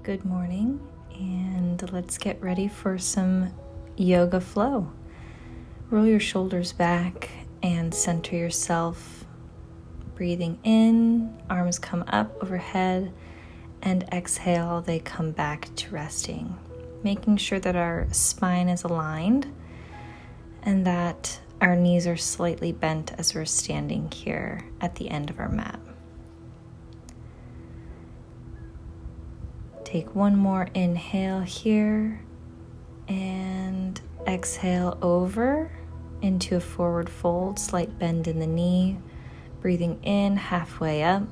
Good morning, and let's get ready for some yoga flow. Roll your shoulders back and center yourself. Breathing in, arms come up overhead, and exhale, they come back to resting. Making sure that our spine is aligned and that our knees are slightly bent as we're standing here at the end of our mat. Take one more inhale here and exhale over into a forward fold, slight bend in the knee. Breathing in halfway up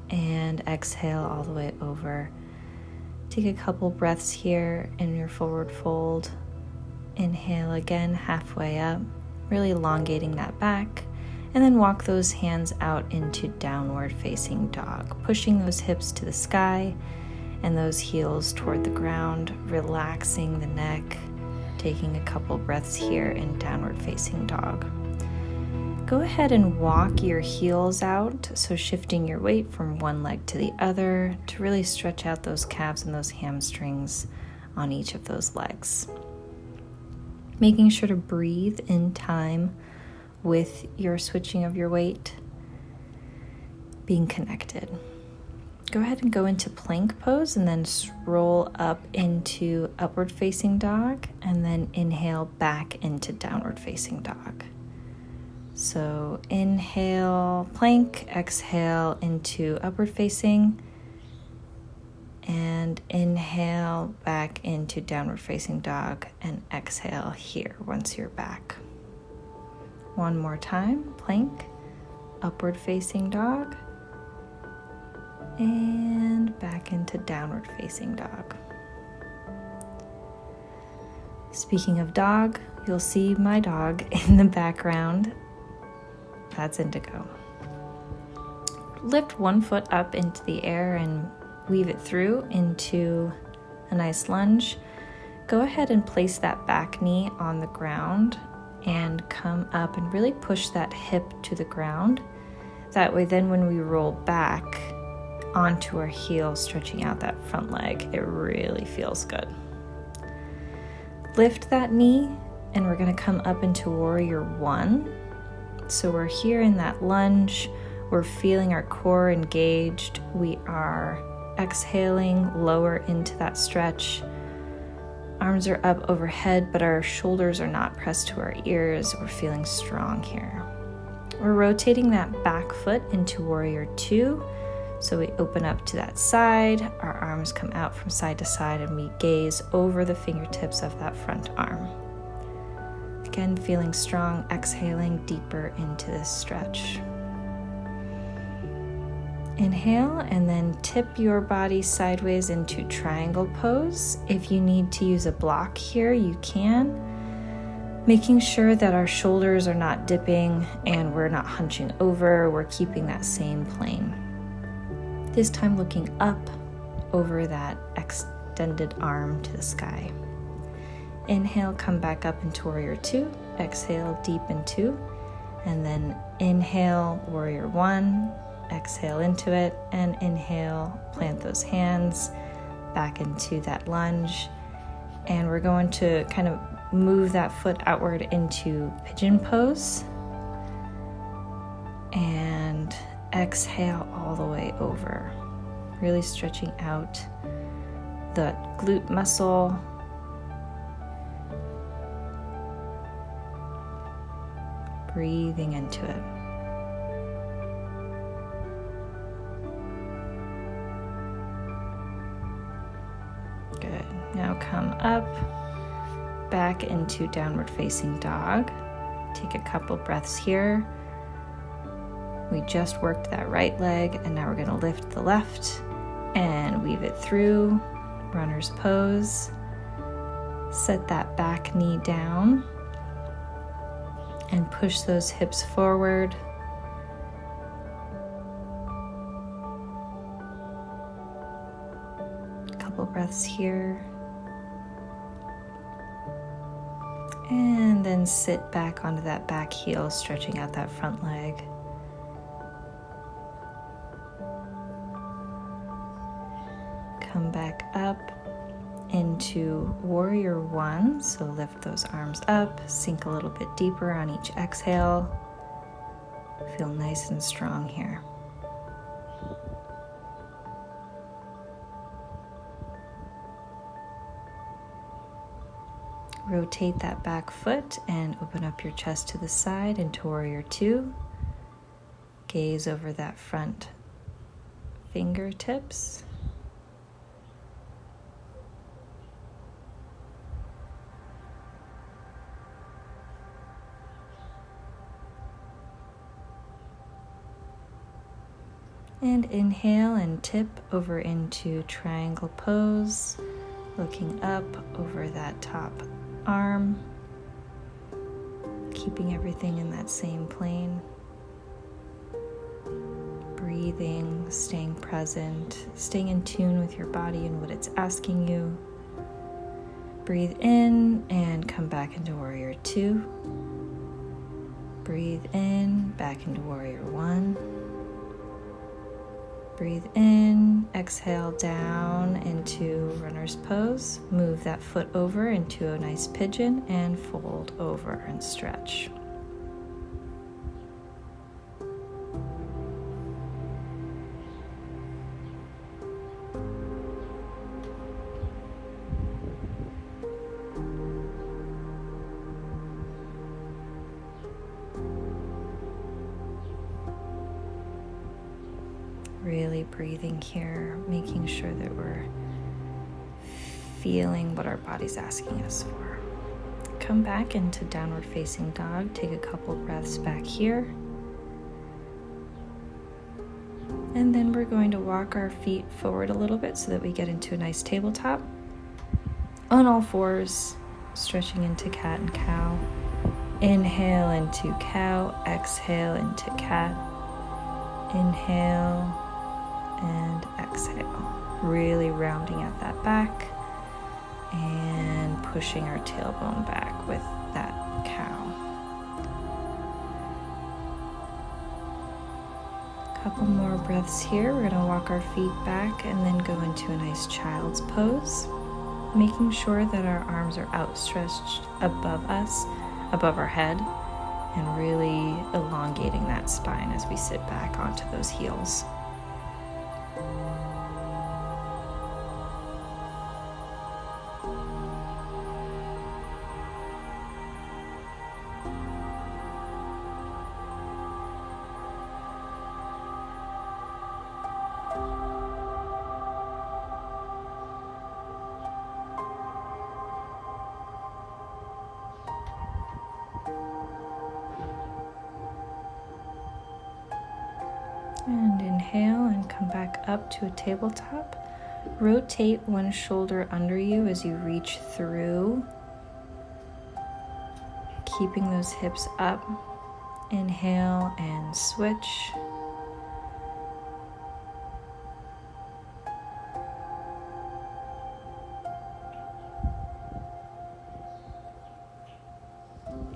and exhale all the way over. Take a couple breaths here in your forward fold. Inhale again halfway up, really elongating that back. And then walk those hands out into downward facing dog, pushing those hips to the sky and those heels toward the ground, relaxing the neck, taking a couple breaths here in downward facing dog. Go ahead and walk your heels out, so shifting your weight from one leg to the other to really stretch out those calves and those hamstrings on each of those legs. Making sure to breathe in time with your switching of your weight, being connected. Go ahead and go into plank pose and then roll up into upward facing dog and then inhale back into downward facing dog. So inhale plank, exhale into upward facing, and inhale back into downward facing dog and exhale here once you're back. One more time, plank, upward facing dog, and back into downward facing dog. Speaking of dog, you'll see my dog in the background. That's Indigo. Lift one foot up into the air and weave it through into a nice lunge. Go ahead and place that back knee on the ground and come up and really push that hip to the ground. That way then when we roll back onto our heel, stretching out that front leg, it really feels good. Lift that knee and we're going to come up into Warrior One. So we're here in that lunge, we're feeling our core engaged, we are exhaling lower into that stretch. Arms are up overhead, but our shoulders are not pressed to our ears. We're feeling strong here. We're rotating that back foot into Warrior Two. So we open up to that side, our arms come out from side to side, and we gaze over the fingertips of that front arm. Again, feeling strong, exhaling deeper into this stretch. Inhale and then tip your body sideways into triangle pose. If you need to use a block here, you can. Making sure that our shoulders are not dipping and we're not hunching over, we're keeping that same plane. This time looking up over that extended arm to the sky. Inhale, come back up into Warrior Two. Exhale, deep into. And then inhale, Warrior One. Exhale into it. And inhale, plant those hands back into that lunge. And we're going to kind of move that foot outward into pigeon pose. And exhale all the way over. Really stretching out the glute muscle. Breathing into it. Good. Now come up, back into downward facing dog. Take a couple breaths here. We just worked that right leg, and now we're going to lift the left and weave it through. Runner's pose. Set that back knee down. And push those hips forward. A couple breaths here. And then sit back onto that back heel, stretching out that front leg. Come back up into Warrior One. So lift those arms up, sink a little bit deeper on each exhale. Feel nice and strong here. Rotate that back foot and open up your chest to the side into Warrior Two. Gaze over that front fingertips. And inhale and tip over into triangle pose, looking up over that top arm, keeping everything in that same plane. Breathing, staying present, staying in tune with your body and what it's asking you. Breathe in and come back into Warrior Two. Breathe in, back into Warrior One. Breathe in, exhale down into runner's pose. Move that foot over into a nice pigeon and fold over and stretch. Really breathing here, making sure that we're feeling what our body's asking us for. Come back into downward facing dog. Take a couple breaths back here. And then we're going to walk our feet forward a little bit so that we get into a nice tabletop. On all fours, stretching into cat and cow. Inhale into cow, exhale into cat. Inhale and exhale, really rounding out that back and pushing our tailbone back with that cow. Couple more breaths here. We're going to walk our feet back and then go into a nice child's pose, making sure that our arms are outstretched above us, above our head, and really elongating that spine as we sit back onto those heels. And inhale and come back up to a tabletop. Rotate one shoulder under you as you reach through, keeping those hips up. Inhale and switch.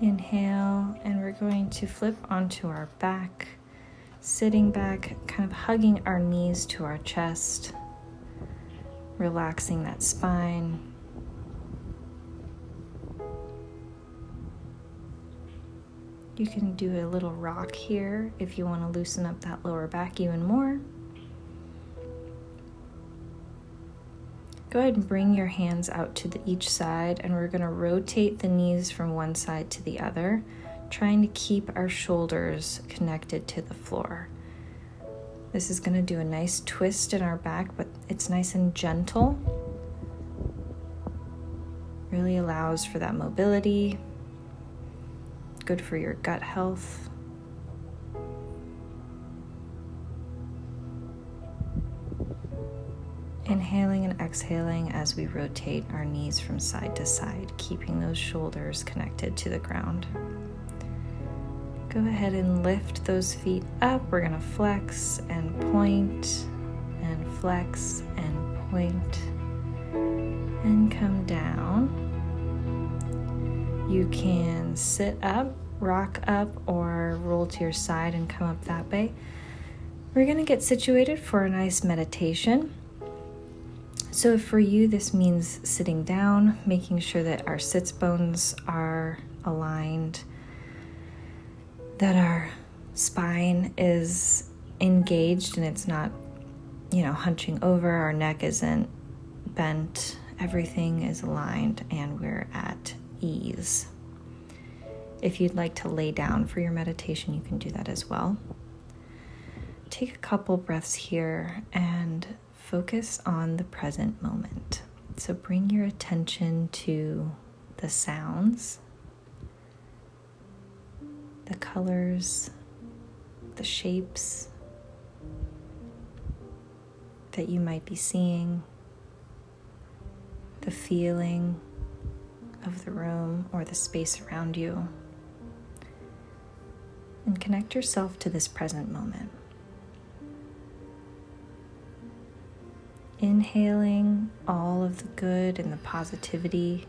Inhale, and we're going to flip onto our back. Sitting back, kind of hugging our knees to our chest, relaxing that spine. You can do a little rock here if you want to loosen up that lower back even more. Go ahead and bring your hands out to each side, and we're going to rotate the knees from one side to the other, trying to keep our shoulders connected to the floor. This is going to do a nice twist in our back, but it's nice and gentle. Really allows for that mobility. Good for your gut health. Inhaling and exhaling as we rotate our knees from side to side, keeping those shoulders connected to the ground. Go ahead and lift those feet up. We're going to flex and point, and flex and point, and come down. You can sit up, rock up, or roll to your side and come up that way. We're going to get situated for a nice meditation. So if for you this means sitting down, making sure that our sits bones are aligned, that our spine is engaged and it's not, hunching over, our neck isn't bent, everything is aligned and we're at ease. If you'd like to lay down for your meditation, you can do that as well. Take a couple breaths here and focus on the present moment. So bring your attention to the sounds, the colors, the shapes that you might be seeing, the feeling of the room or the space around you, and connect yourself to this present moment. Inhaling all of the good and the positivity,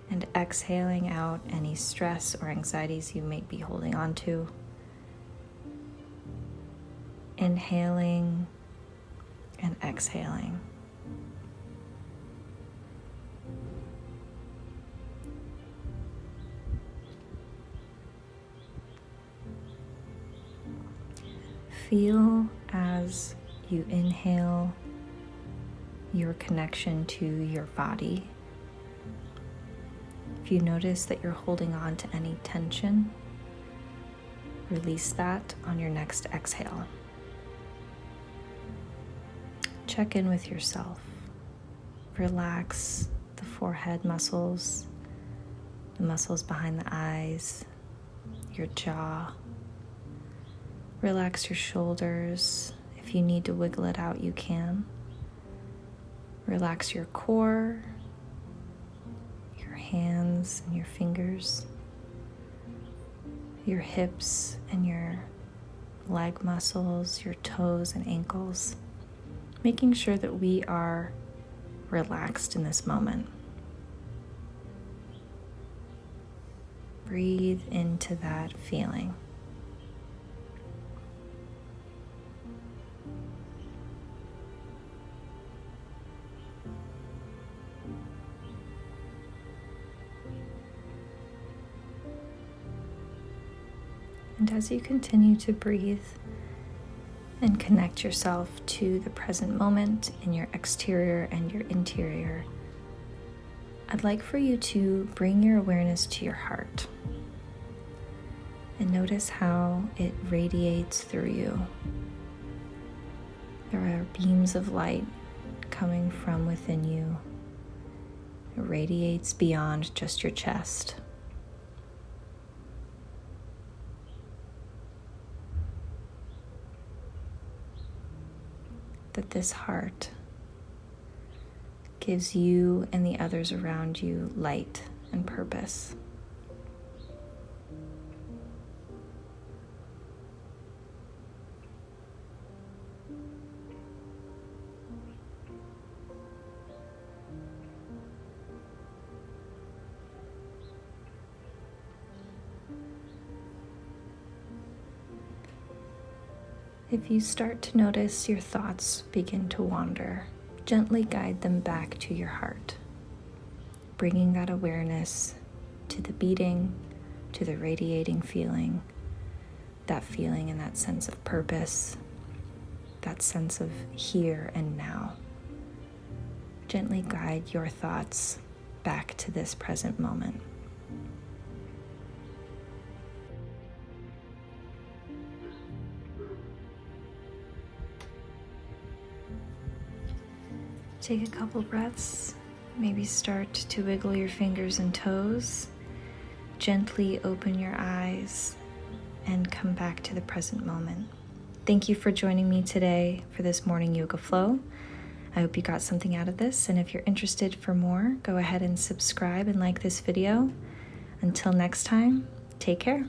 and exhaling out any stress or anxieties you may be holding on to. Inhaling and exhaling. Feel as you inhale your connection to your body. If you notice that you're holding on to any tension, release that on your next exhale. Check in with yourself. Relax the forehead muscles, the muscles behind the eyes, your jaw. Relax your shoulders. If you need to wiggle it out, you can. Relax your core, your hands and your fingers, your hips and your leg muscles, your toes and ankles, making sure that we are relaxed in this moment. Breathe into that feeling. And as you continue to breathe and connect yourself to the present moment in your exterior and your interior, I'd like for you to bring your awareness to your heart and notice how it radiates through you. There are beams of light coming from within you. It radiates beyond just your chest. That this heart gives you and the others around you light and purpose. If you start to notice your thoughts begin to wander, gently guide them back to your heart, bringing that awareness to the beating, to the radiating feeling, that feeling and that sense of purpose, that sense of here and now. Gently guide your thoughts back to this present moment. Take a couple breaths, maybe start to wiggle your fingers and toes, gently open your eyes, and come back to the present moment. Thank you for joining me today for this morning yoga flow. I hope you got something out of this, and if you're interested for more, go ahead and subscribe and like this video. Until next time, take care.